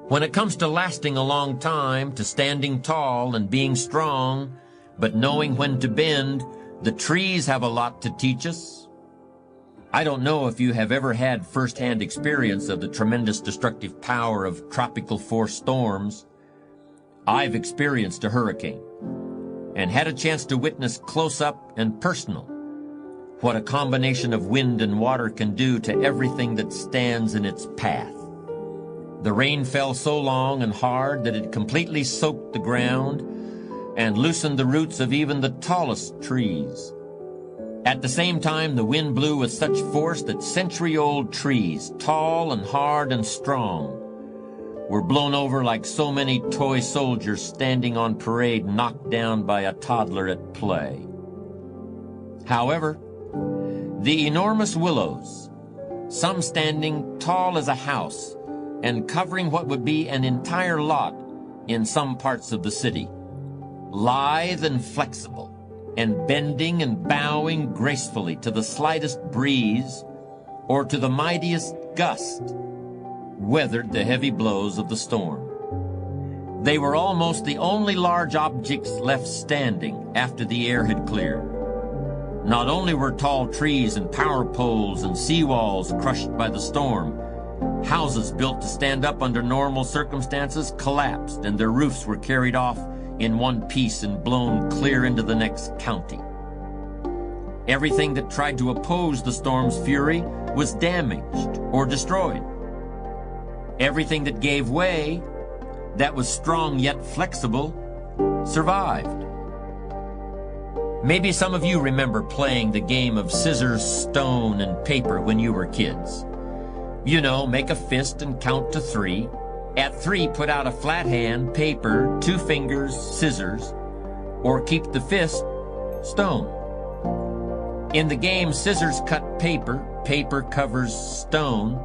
When it comes to lasting a long time, to standing tall and being strong, but knowing when to bend, the trees have a lot to teach us. I don't know if you have ever had first-hand experience of the tremendous destructive power of tropical force storms. I've experienced a hurricane and had a chance to witness close-up and personal what a combination of wind and water can do to everything that stands in its path. The rain fell so long and hard that it completely soaked the ground and loosened the roots of even the tallest trees. At the same time, the wind blew with such force that century-old trees, tall and hard and strong, were blown over like so many toy soldiers standing on parade knocked down by a toddler at play. However, the enormous willows, some standing tall as a house and covering what would be an entire lot in some parts of the city, lithe and flexible, and bending and bowing gracefully to the slightest breeze or to the mightiest gust, weathered the heavy blows of the storm. They were almost the only large objects left standing after the air had cleared. Not only were tall trees and power poles and seawalls crushed by the storm, houses built to stand up under normal circumstances collapsed and their roofs were carried off in one piece and blown clear into the next county. Everything that tried to oppose the storm's fury was damaged or destroyed. Everything that gave way, that was strong yet flexible, survived. Maybe some of you remember playing the game of scissors, stone, and paper when you were kids. You know, make a fist and count to 3. At 3, put out a flat hand, paper, 2 fingers, scissors, or keep the fist, stone. In the game, scissors cut paper, paper covers stone,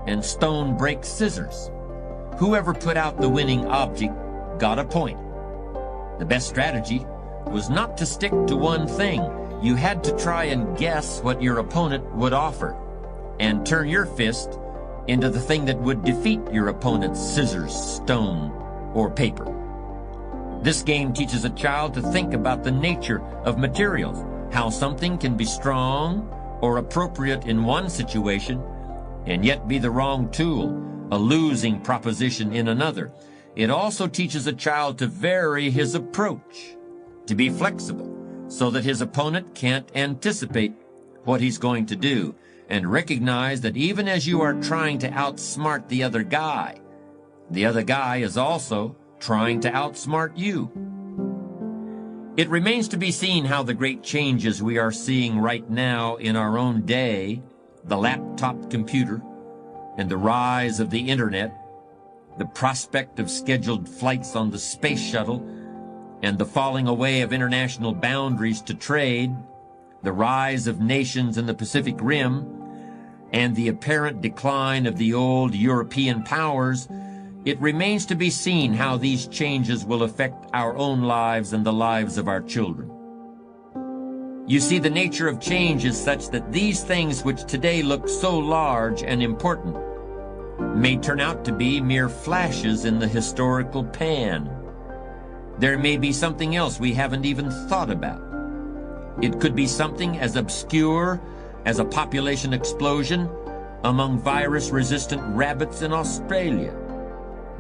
and stone breaks scissors. Whoever put out the winning object got a point. The best strategy was not to stick to one thing. You had to try and guess what your opponent would offer, and turn your fist into the thing that would defeat your opponent's scissors, stone, or paper. This game teaches a child to think about the nature of materials, how something can be strong or appropriate in one situation and yet be the wrong tool, a losing proposition in another. It also teaches a child to vary his approach, to be flexible, so that his opponent can't anticipate what he's going to do, and recognize that even as you are trying to outsmart the other guy is also trying to outsmart you. It remains to be seen how the great changes we are seeing right now in our own day, the laptop computer, and the rise of the internet, the prospect of scheduled flights on the space shuttle, and the falling away of international boundaries to trade, the rise of nations in the Pacific Rim, and the apparent decline of the old European powers, it remains to be seen how these changes will affect our own lives and the lives of our children. You see, the nature of change is such that these things which today look so large and important may turn out to be mere flashes in the historical pan. There may be something else we haven't even thought about. It could be something as obscure as a population explosion among virus-resistant rabbits in Australia.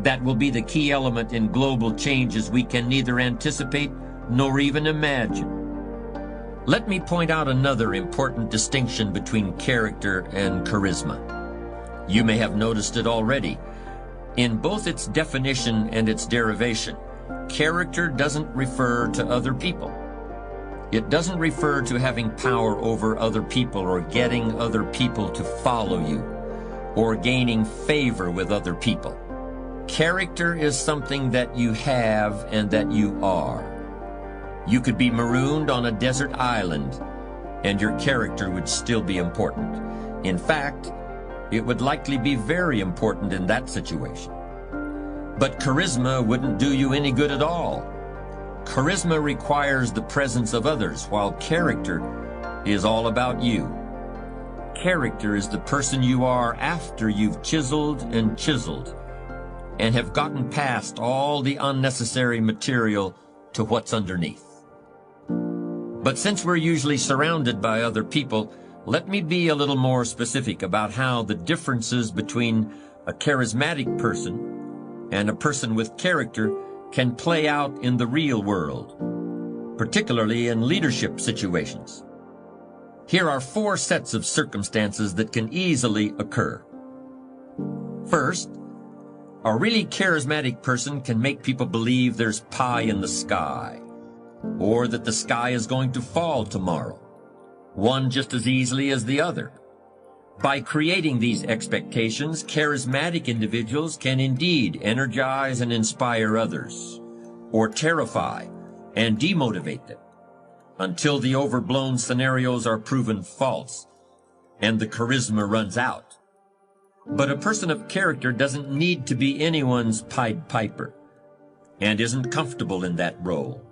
That will be the key element in global changes we can neither anticipate nor even imagine. Let me point out another important distinction between character and charisma. You may have noticed it already. In both its definition and its derivation, character doesn't refer to other people. It doesn't refer to having power over other people or getting other people to follow you or gaining favor with other people. Character is something that you have and that you are. You could be marooned on a desert island and your character would still be important. In fact, it would likely be very important in that situation. But charisma wouldn't do you any good at all. Charisma requires the presence of others, while character is all about you. Character is the person you are after you've chiseled and chiseled, and have gotten past all the unnecessary material to what's underneath. But since we're usually surrounded by other people, let me be a little more specific about how the differences between a charismatic person and a person with character can play out in the real world, particularly in leadership situations. Here are 4 sets of circumstances that can easily occur. First, a really charismatic person can make people believe there's pie in the sky, or that the sky is going to fall tomorrow, one just as easily as the other. By creating these expectations, charismatic individuals can indeed energize and inspire others, or terrify and demotivate them, until the overblown scenarios are proven false and the charisma runs out. But a person of character doesn't need to be anyone's Pied Piper and isn't comfortable in that role.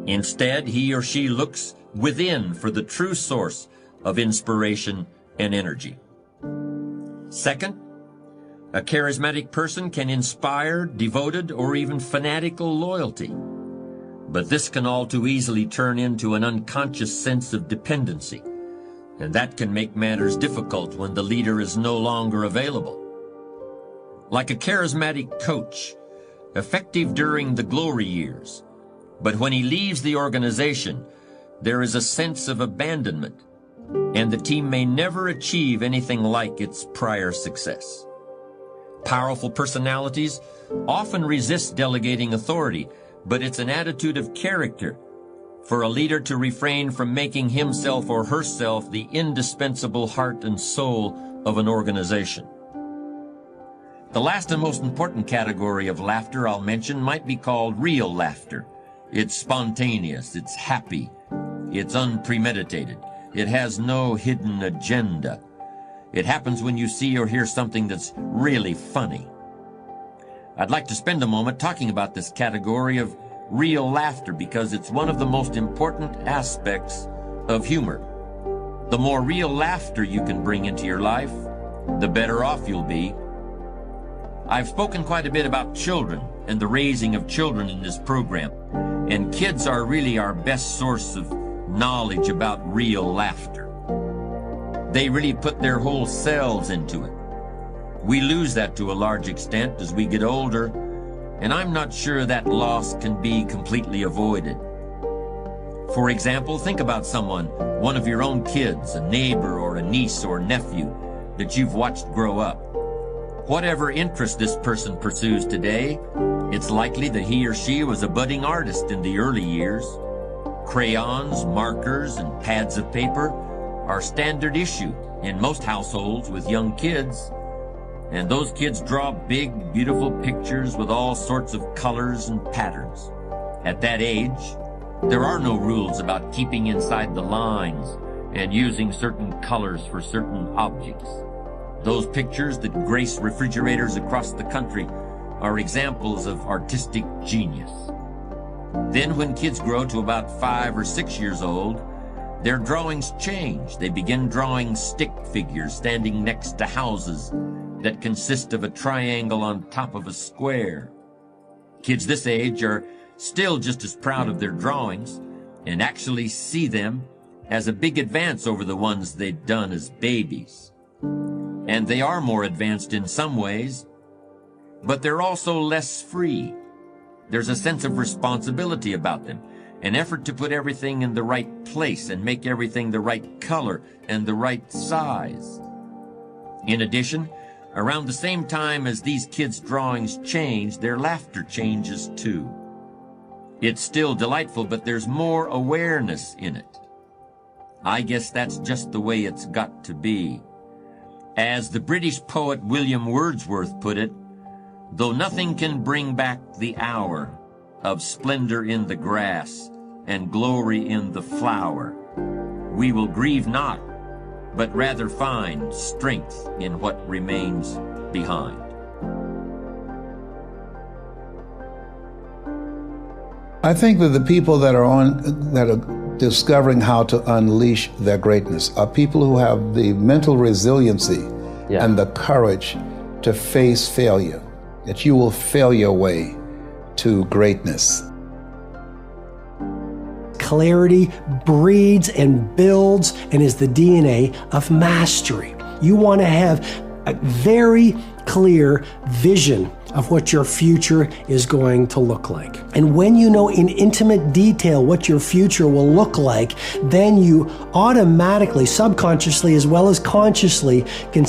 Instead, he or she looks within for the true source of inspiration and energy. Second, a charismatic person can inspire devoted or even fanatical loyalty. But this can all too easily turn into an unconscious sense of dependency, and that can make matters difficult when the leader is no longer available. Like a charismatic coach, effective during the glory years, but when he leaves the organization, there is a sense of abandonment, and the team may never achieve anything like its prior success. Powerful personalities often resist delegating authority, but it's an attitude of character for a leader to refrain from making himself or herself the indispensable heart and soul of an organization. The last and most important category of laughter I'll mention might be called real laughter. It's spontaneous, it's happy, it's unpremeditated, it has no hidden agenda. It happens when you see or hear something that's really funny. I'd like to spend a moment talking about this category of real laughter because it's one of the most important aspects of humor. The more real laughter you can bring into your life, the better off you'll be. I've spoken quite a bit about children and the raising of children in this program, and kids are really our best source of knowledge about real laughter. They really put their whole selves into it. We lose that to a large extent as we get older, and I'm not sure that loss can be completely avoided. For example, think about someone, one of your own kids, a neighbor or a niece or nephew that you've watched grow up. Whatever interest this person pursues today, it's likely that he or she was a budding artist in the early years. Crayons, markers, and pads of paper are standard issue in most households with young kids. And those kids draw big, beautiful pictures with all sorts of colors and patterns. At that age, there are no rules about keeping inside the lines and using certain colors for certain objects. Those pictures that grace refrigerators across the country are examples of artistic genius. Then when kids grow to about 5 or 6 years old, their drawings change. They begin drawing stick figures standing next to houses that consist of a triangle on top of a square. Kids this age are still just as proud of their drawings and actually see them as a big advance over the ones they'd done as babies. And they are more advanced in some ways, but they're also less free. There's a sense of responsibility about them, an effort to put everything in the right place and make everything the right color and the right size. In addition, around the same time as these kids' drawings change, their laughter changes too. It's still delightful, but there's more awareness in it. I guess that's just the way it's got to be. As the British poet William Wordsworth put it, though nothing can bring back the hour of splendor in the grass and glory in the flower, we will grieve not, but rather find strength in what remains behind. I think that the people that are discovering how to unleash their greatness are people who have the mental resiliency and the courage to face failure that you will fail your way to greatness. Clarity breeds and builds and is the DNA of mastery. You want to have a very clear vision of what your future is going to look like. And when you know in intimate detail what your future will look like, then you automatically, subconsciously as well as consciously, can